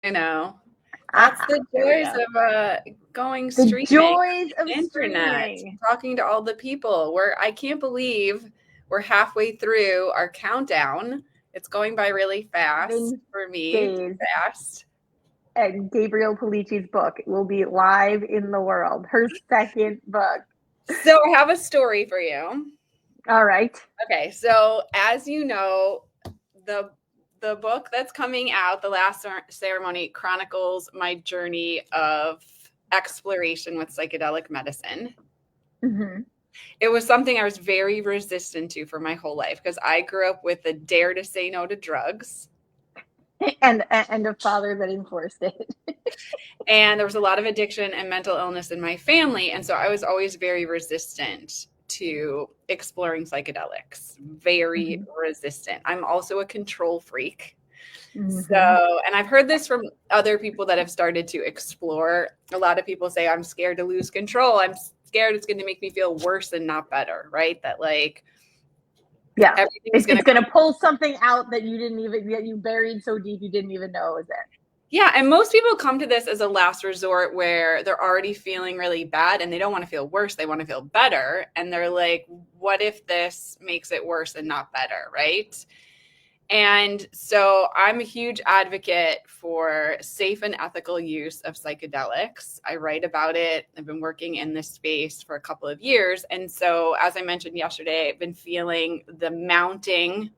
I know. That's the There we joys go. of going The streaming joys on of the internet, streaming. talking to all the people. I can't believe we're halfway through our countdown. It's going by really fast 7 for me, too days. fast. And Gabrielle Polici's book will be live in the world. Her second book. So I have a story for you. All right. Okay, so as you know, the the book that's coming out, The Last Ceremony, chronicles my journey of exploration with psychedelic medicine. Mm-hmm. It was something I was very resistant to for my whole life because I grew up with the dare to say no to drugs. And a father that enforced it. And there was a lot of addiction and mental illness in my family. And so I was always very resistant to exploring psychedelics, very Mm-hmm. resistant. I'm also a control freak. Mm-hmm. So, and I've heard this from other people that have started to explore. A lot of people say, I'm scared to lose control. I'm scared it's going to make me feel worse and not better, right? That like Yeah. everything's going It's to going to pull something out that you buried so deep you didn't even know it was there. Yeah, and most people come to this as a last resort where they're already feeling really bad and they don't want to feel worse, they want to feel better. And they're like, what if this makes it worse and not better, right? And so I'm a huge advocate for safe and ethical use of psychedelics. I write about it. I've been working in this space for a couple of years. And so, as I mentioned yesterday, I've been feeling the mounting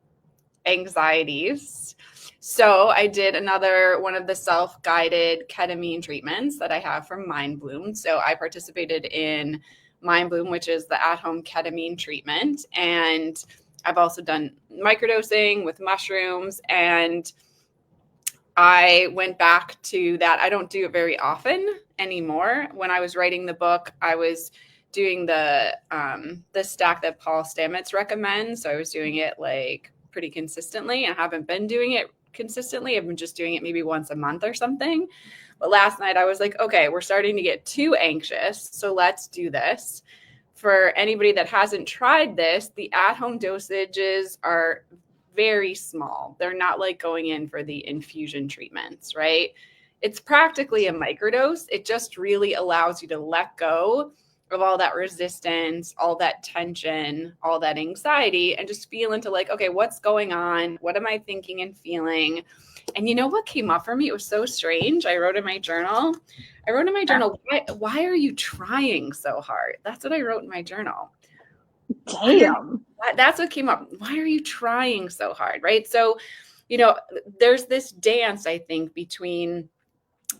anxieties. So I did another one of the self-guided ketamine treatments that I have from Mind Bloom. So I participated in Mind Bloom, which is the at-home ketamine treatment. And I've also done microdosing with mushrooms. And I went back to that. I don't do it very often anymore. When I was writing the book, I was doing the stack that Paul Stamets recommends. So I was doing it like pretty consistently. I haven't been doing it consistently. I've been just doing it maybe once a month or something. But last night I was like, okay, we're starting to get too anxious. So let's do this. For anybody that hasn't tried this, the at home dosages are very small. They're not like going in for the infusion treatments, right? It's practically a microdose. It just really allows you to let go of all that resistance, all that tension, all that anxiety, and just feel into like, okay, what's going on? What am I thinking and feeling? And you know what came up for me? It was so strange. I wrote in my journal, why are you trying so hard? That's what I wrote in my journal. Damn. That's what came up. Why are you trying so hard? Right. So, there's this dance, I think, between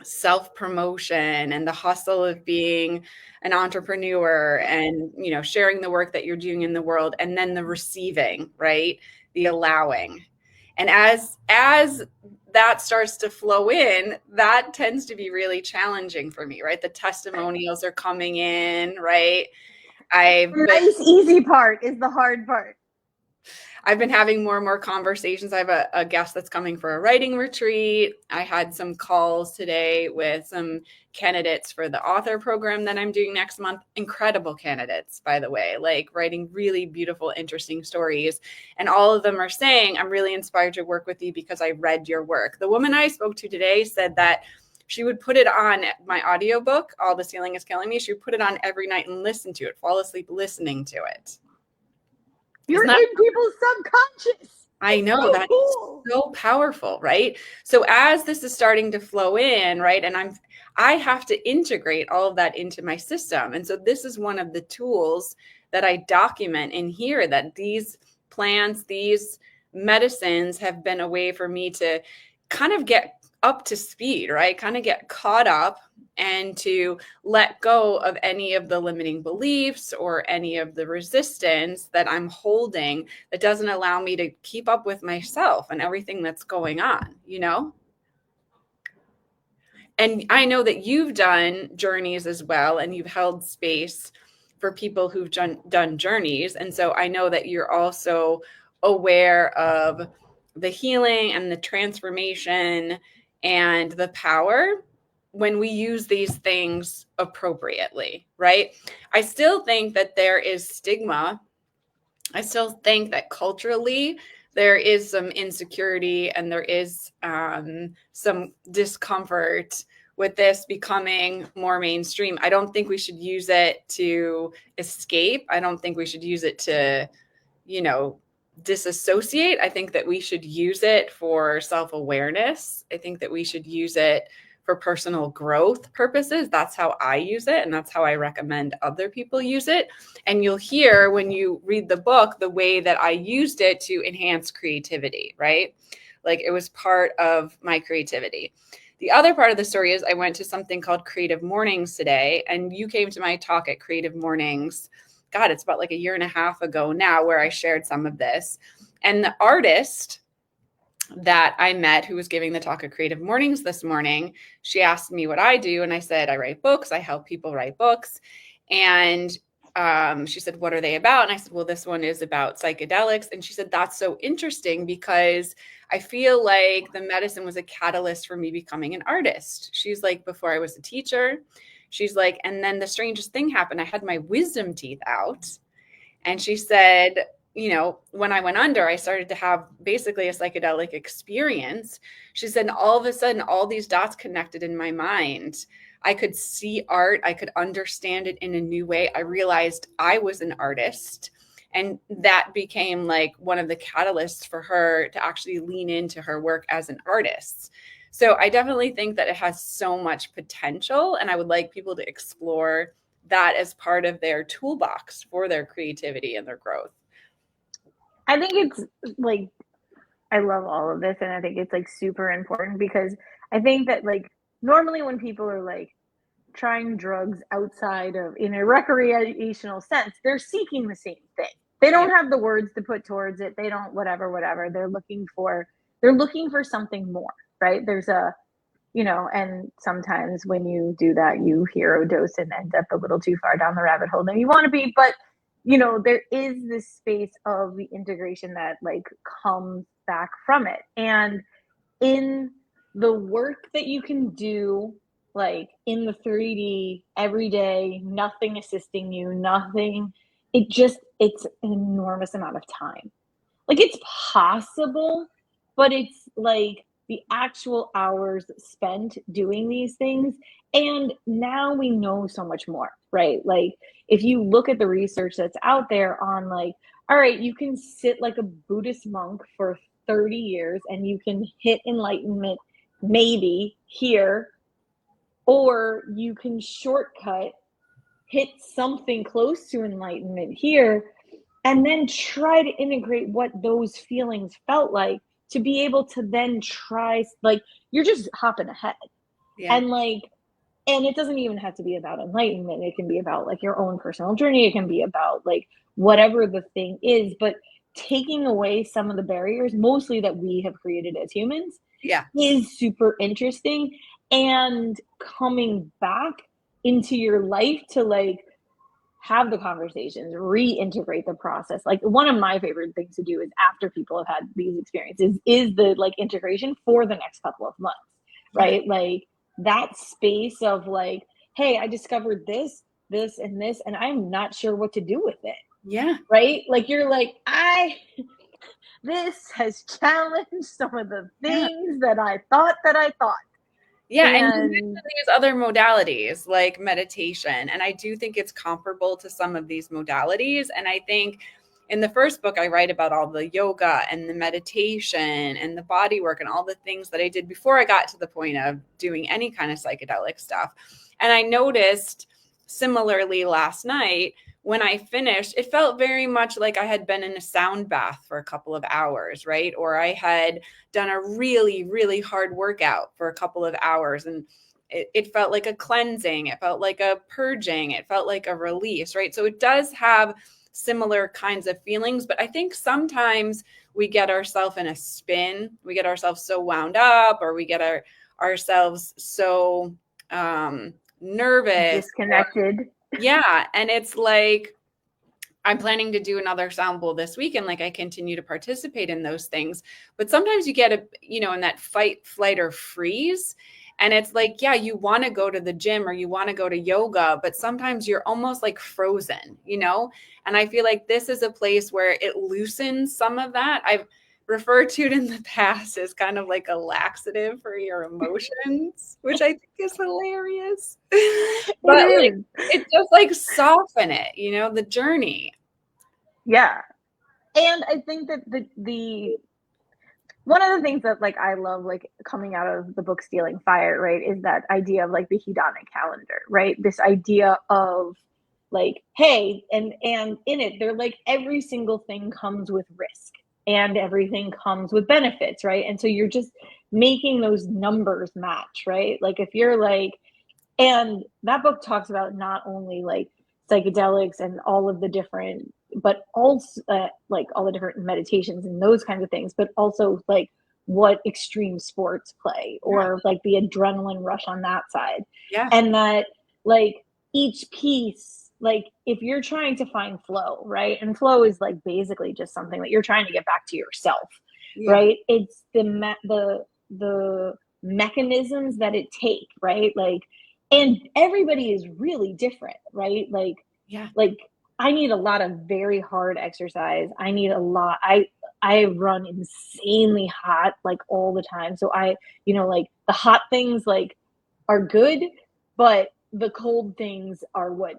self promotion and the hustle of being an entrepreneur and, sharing the work that you're doing in the world, and then the receiving, right? The allowing. And as that starts to flow in, that tends to be really challenging for me, right? The testimonials are coming in, right? I've The been nice, easy part is the hard part. I've been having more and more conversations. I have a guest that's coming for a writing retreat. I had some calls today with some candidates for the author program that I'm doing next month. Incredible candidates, by the way, like writing really beautiful, interesting stories. And all of them are saying, I'm really inspired to work with you because I read your work. The woman I spoke to today said that she would put it on my audiobook, All the Ceiling is Killing Me. She would put it on every night and listen to it, fall asleep listening to it. You're Isn't that in people's subconscious. I It's know so that's cool. so powerful, right? So as this is starting to flow in, right, and I have to integrate all of that into my system. And so this is one of the tools that I document in here, that these plants, these medicines have been a way for me to kind of get up to speed, right? Kind of get caught up and to let go of any of the limiting beliefs or any of the resistance that I'm holding that doesn't allow me to keep up with myself and everything that's going on. And I know that you've done journeys as well, and you've held space for people who've done journeys. And so I know that you're also aware of the healing and the transformation and the power when we use these things appropriately, right? I still think that there is stigma. I still think that culturally there is some insecurity and there is some discomfort with this becoming more mainstream. I don't think we should use it to escape. I don't think we should use it to, disassociate. I think that we should use it for self-awareness. I think that we should use it for personal growth purposes. That's how I use it, and that's how I recommend other people use it. And you'll hear when you read the book the way that I used it to enhance creativity, right? Like it was part of my creativity. The other part of the story is I went to something called Creative Mornings today, and you came to my talk at Creative Mornings. God, it's about like a year and a half ago now where I shared some of this. And the artist that I met who was giving the talk at Creative Mornings this morning, she asked me what I do. And I said, I write books. I help people write books. And she said, what are they about? And I said, well, this one is about psychedelics. And she said, that's so interesting because I feel like the medicine was a catalyst for me becoming an artist. She's like, before I was a teacher, she's like, and then the strangest thing happened. I had my wisdom teeth out. And she said, when I went under, I started to have basically a psychedelic experience. She said, and all of a sudden, all these dots connected in my mind. I could see art. I could understand it in a new way. I realized I was an artist. And that became like one of the catalysts for her to actually lean into her work as an artist. So I definitely think that it has so much potential. And I would like people to explore that as part of their toolbox for their creativity and their growth. I think it's like, I love all of this. And I think it's like super important because I think that like normally when people are like trying drugs outside of in a recreational sense, they're seeking the same thing. They don't have the words to put towards it. They don't whatever. They're looking for something more, right? There's a and sometimes when you do that, you hero dose and end up a little too far down the rabbit hole than you want to be. But there is this space of the integration that like comes back from it. And in the work that you can do, like in the 3D every day, nothing assisting you, nothing, it's an enormous amount of time. Like it's possible, but it's like the actual hours spent doing these things. And now we know so much more, right? Like if you look at the research that's out there on like, all right, you can sit like a Buddhist monk for 30 years and you can hit enlightenment maybe here, or you can shortcut, hit something close to enlightenment here, and then try to integrate what those feelings felt like to be able to then try, like you're just hopping ahead. Yeah. And it doesn't even have to be about enlightenment. It can be about like your own personal journey. It can be about like whatever the thing is, but taking away some of the barriers, mostly that we have created as humans, is super interesting. And coming back into your life to like have the conversations, reintegrate the process. Like one of my favorite things to do is after people have had these experiences is the like integration for the next couple of months, right? Like that space of like, hey, I discovered this, and this, and I'm not sure what to do with it. Yeah. Right? Like you're like, this has challenged some of the things that I thought. Yeah, and you mentioned these other modalities like meditation, and I do think it's comparable to some of these modalities. And I think in the first book, I write about all the yoga and the meditation and the body work and all the things that I did before I got to the point of doing any kind of psychedelic stuff. And I noticed similarly last night, when I finished, it felt very much like I had been in a sound bath for a couple of hours, right? Or I had done a really, really hard workout for a couple of hours. And it felt like a cleansing. It felt like a purging. It felt like a release, right? So it does have similar kinds of feelings. But I think sometimes we get ourselves in a spin. We get ourselves so wound up, or we get ourselves so nervous. Disconnected. Yeah. And it's like, I'm planning to do another sound bowl this week, and like I continue to participate in those things. But sometimes you get in that fight, flight, or freeze. And it's like, yeah, you want to go to the gym or you want to go to yoga, but sometimes you're almost like frozen, And I feel like this is a place where it loosens some of that. I've referred to it in the past as kind of like a laxative for your emotions, which I think is hilarious. But like, it just like soften it, you know, the journey. Yeah. And I think that the one of the things that like I love like coming out of the book Stealing Fire, right, is that idea of like the hedonic calendar, right? This idea of like, hey, and in it, they're like every single thing comes with risk and everything comes with benefits, right? And so you're just making those numbers match, right? Like if you're like, and that book talks about not only like psychedelics and all of the different, but also like all the different meditations and those kinds of things, but also like what extreme sports play or like the adrenaline rush on that side. Yeah. And that like each piece, like if you're trying to find flow, right? And flow is like basically just something that you're trying to get back to yourself, right? It's the mechanisms that it take, right? Like, and everybody is really different, right? Like I need a lot of very hard exercise. I need a lot. I run insanely hot like all the time. So I, you know, like the hot things like are good, but the cold things are what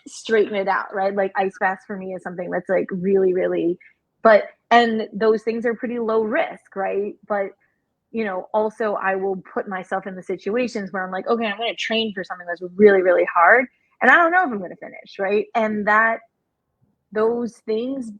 straighten it out, right? Like ice baths for me is something that's like really, really, but, and those things are pretty low risk, right? But you know, also I will put myself in the situations where I'm like, okay, I'm going to train for something that's really, really hard. And I don't know if I'm going to finish, right? And that those things,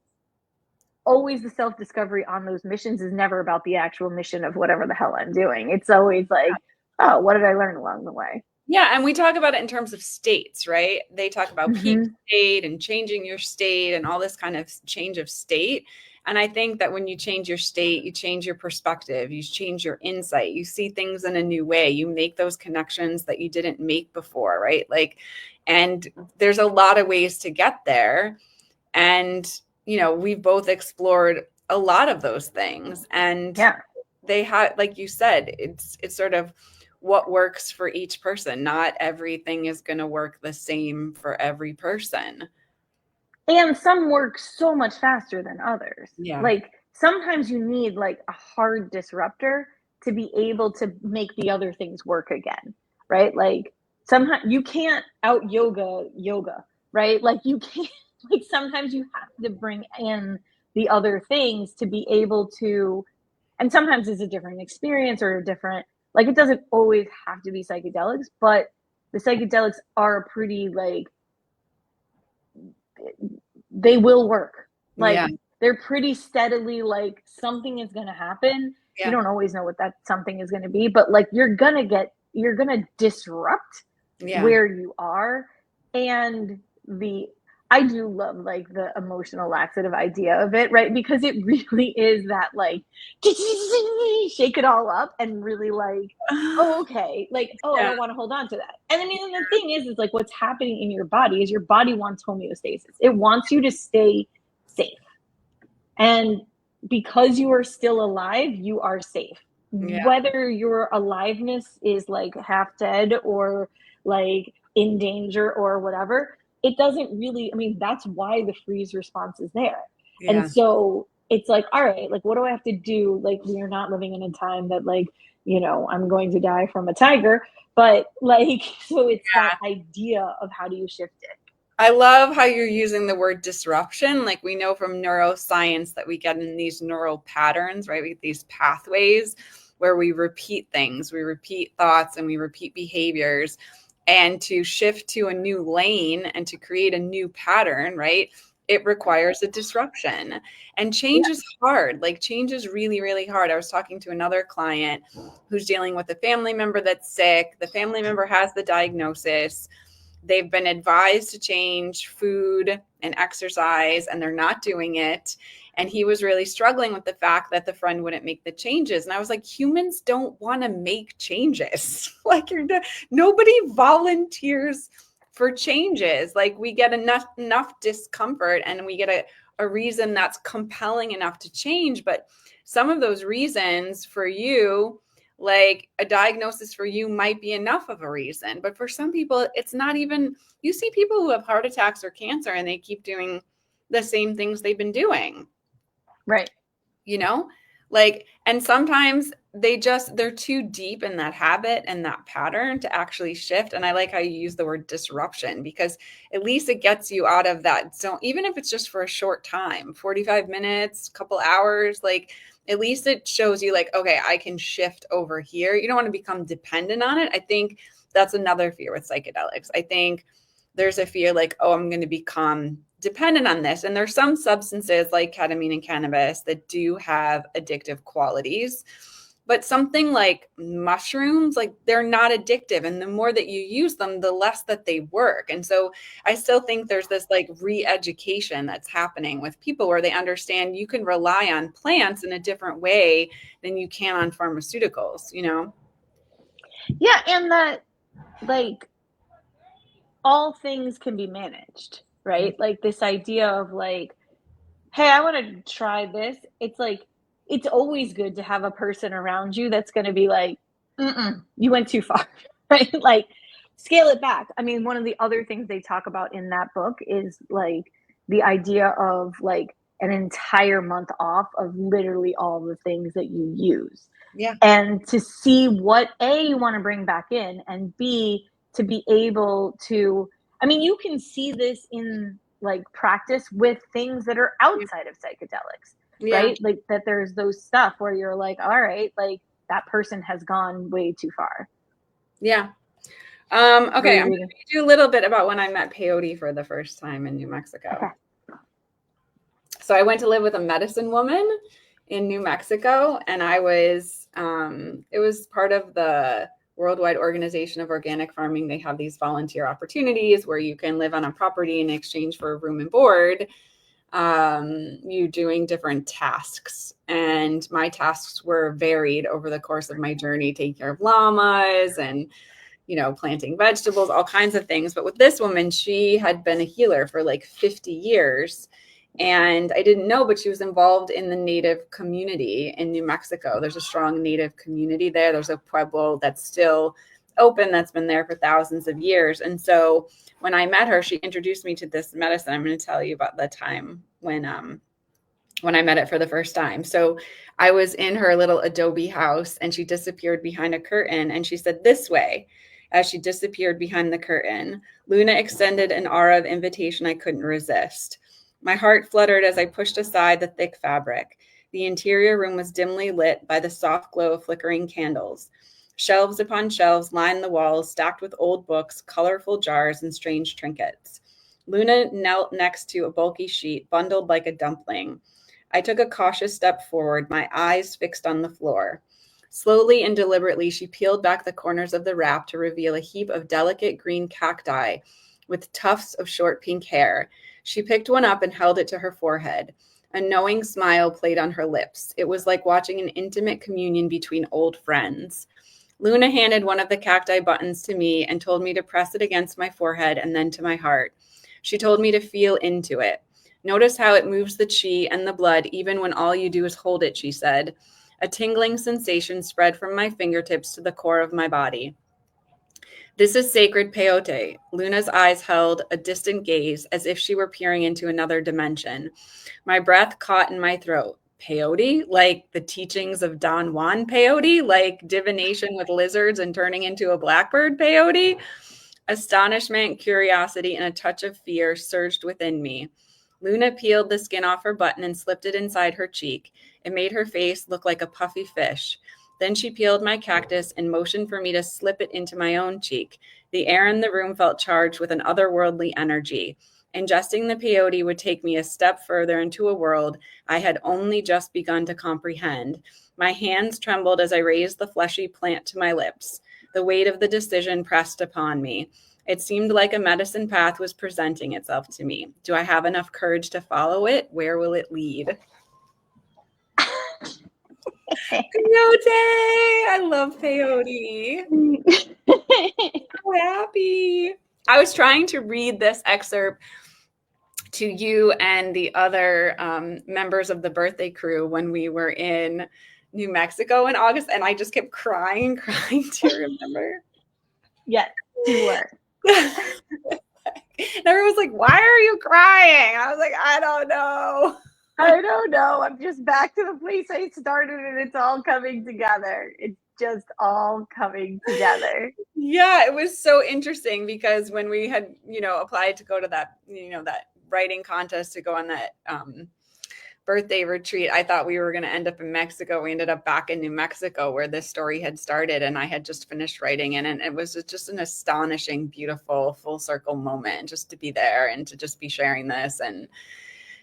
always the self-discovery on those missions is never about the actual mission of whatever the hell I'm doing. It's always like, oh, what did I learn along the way? Yeah, and we talk about it in terms of states, right? They talk about peak state and changing your state and all this kind of change of state. And I think that when you change your state, you change your perspective, you change your insight, you see things in a new way, you make those connections that you didn't make before, right? Like, and there's a lot of ways to get there. And, you know, we've both explored a lot of those things. And they have, like you said, it's sort of what works for each person. Not everything is going to work the same for every person. And some work so much faster than others. Yeah. Like sometimes you need like a hard disruptor to be able to make the other things work again, right? Like sometimes you can't out yoga, right? Like you can't, like sometimes you have to bring in the other things to be able to, and sometimes it's a different experience or a different, like it doesn't always have to be psychedelics, but the psychedelics are pretty like, they will work. Like they're pretty steadily like something is going to happen. You don't always know what that something is going to be, but like you're going to disrupt where you are. And I do love like the emotional laxative idea of it, right? Because it really is that like shake it all up and really like, oh, okay, like, oh, I don't want to hold on to that. And I mean, the thing is like what's happening in your body is your body wants homeostasis. It wants you to stay safe. And because you are still alive, you are safe. Whether your aliveness is like half dead or like in danger or whatever, it doesn't really, I mean, that's why the freeze response is there. And so it's like, all right, like, what do I have to do? Like, we are not living in a time that like, you know, I'm going to die from a tiger, but like, so it's that idea of how do you shift it? I love how you're using the word disruption. Like we know from neuroscience that we get in these neural patterns, right? We get these pathways where we repeat things, we repeat thoughts and we repeat behaviors. And to shift to a new lane and to create a new pattern, right? It requires a disruption. And change is hard. Like change is really, really hard. I was talking to another client who's dealing with a family member that's sick. The family member has the diagnosis. They've been advised to change food and exercise, and they're not doing it. And he was really struggling with the fact that the friend wouldn't make the changes. And I was like, humans don't want to make changes. Like nobody volunteers for changes. Like we get enough discomfort and we get a reason that's compelling enough to change. But some of those reasons for you, like a diagnosis for you might be enough of a reason. But for some people, it's not even, you see people who have heart attacks or cancer and they keep doing the same things they've been doing. Right. you know? Like, and sometimes they're too deep in that habit and that pattern to actually shift. And I like how you use the word disruption, because at least it gets you out of that zone, even if it's just for a short time, 45 minutes, couple hours, like at least it shows you like, okay, I can shift over here. You don't want to become dependent on it. I think that's another fear with psychedelics. I think there's a fear like, oh, I'm going to become dependent on this. And there's some substances like ketamine and cannabis that do have addictive qualities. But something like mushrooms, like they're not addictive. And the more that you use them, the less that they work. And so I still think there's this like re-education that's happening with people where they understand you can rely on plants in a different way than you can on pharmaceuticals, you know? Yeah, and that like all things can be managed, right? Like this idea of like, hey, I want to try this. It's like, it's always good to have a person around you that's going to be like, you went too far, right? Like, scale it back. I mean, one of the other things they talk about in that book is like the idea of like an entire month off of literally all the things that you use. Yeah. And to see what A, you want to bring back in, and B, to be able to, I mean, you can see this in like practice with things that are outside of psychedelics, Yeah. right? Like that there's those stuff where you're like, all right, like that person has gone way too far. Yeah. What are Okay, you I'm going reading? to read you a little bit about when I met peyote for the first time in New Mexico. Okay. So I went to live with a medicine woman in New Mexico, and it was part of the Worldwide Organization of Organic Farming. They have these volunteer opportunities where you can live on a property in exchange for room and board, you doing different tasks. And my tasks were varied over the course of my journey, taking care of llamas and planting vegetables, all kinds of things. But with this woman, she had been a healer for like 50 years. And I didn't know, but she was involved in the Native community in New Mexico. There's a strong Native community there. There's a Pueblo that's still open, that's been there for thousands of years. And so when I met her, she introduced me to this medicine. I'm going to tell you about the time when I met it for the first time. So I was in her little adobe house, and she disappeared behind a curtain, and she said, "This way." As she disappeared behind the curtain, Luna extended an aura of invitation I couldn't resist. My heart fluttered as I pushed aside the thick fabric. The interior room was dimly lit by the soft glow of flickering candles. Shelves upon shelves lined the walls, stacked with old books, colorful jars, and strange trinkets. Luna knelt next to a bulky sheet, bundled like a dumpling. I took a cautious step forward, my eyes fixed on the floor. Slowly and deliberately, she peeled back the corners of the wrap to reveal a heap of delicate green cacti with tufts of short pink hair. She picked one up and held it to her forehead. A knowing smile played on her lips. It was like watching an intimate communion between old friends. Luna handed one of the cacti buttons to me and told me to press it against my forehead and then to my heart. She told me to feel into it. Notice how it moves the chi and the blood even when all you do is hold it, she said. A tingling sensation spread from my fingertips to the core of my body. This is sacred peyote. Luna's eyes held a distant gaze as if she were peering into another dimension. My breath caught in my throat. Peyote? Like the teachings of Don Juan peyote? Like divination with lizards and turning into a blackbird peyote? Astonishment, curiosity, and a touch of fear surged within me. Luna peeled the skin off her button and slipped it inside her cheek. It made her face look like a puffy fish. Then she peeled my cactus and motioned for me to slip it into my own cheek. The air in the room felt charged with an otherworldly energy. Ingesting the peyote would take me a step further into a world I had only just begun to comprehend. My hands trembled as I raised the fleshy plant to my lips. The weight of the decision pressed upon me. It seemed like a medicine path was presenting itself to me. Do I have enough courage to follow it? Where will it lead? Peyote! I love peyote. So happy. I was trying to read this excerpt to you and the other members of the birthday crew when we were in New Mexico in August, and I just kept crying and crying. Do you remember? Yes, you were. And everyone was like, "Why are you crying?" I was like, "I don't know." I don't know. I'm just back to the place I started and it's all coming together. It's just all coming together. Yeah, it was so interesting because when we had, applied to go to that, that writing contest to go on that birthday retreat, I thought we were going to end up in Mexico. We ended up back in New Mexico where this story had started, and I had just finished writing it. And it was just an astonishing, beautiful, full circle moment just to be there and to just be sharing this. And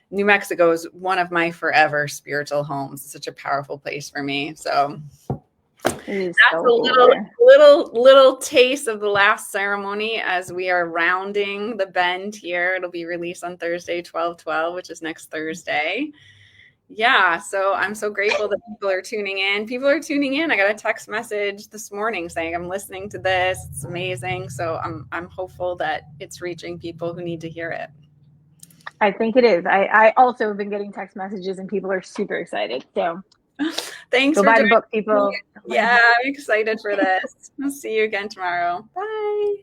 New Mexico is one of my forever spiritual homes. It's such a powerful place for me. So that's so a little taste of the last ceremony as we are rounding the bend here. It'll be released on Thursday, 12/12, which is next Thursday. Yeah, so I'm so grateful that people are tuning in. People are tuning in. I got a text message this morning saying I'm listening to this. It's amazing. So I'm hopeful that it's reaching people who need to hear it. I think it is. I also have been getting text messages and people are super excited. So thanks go for buy the book, people. Yeah, I'm excited for this. I'll see you again tomorrow. Bye.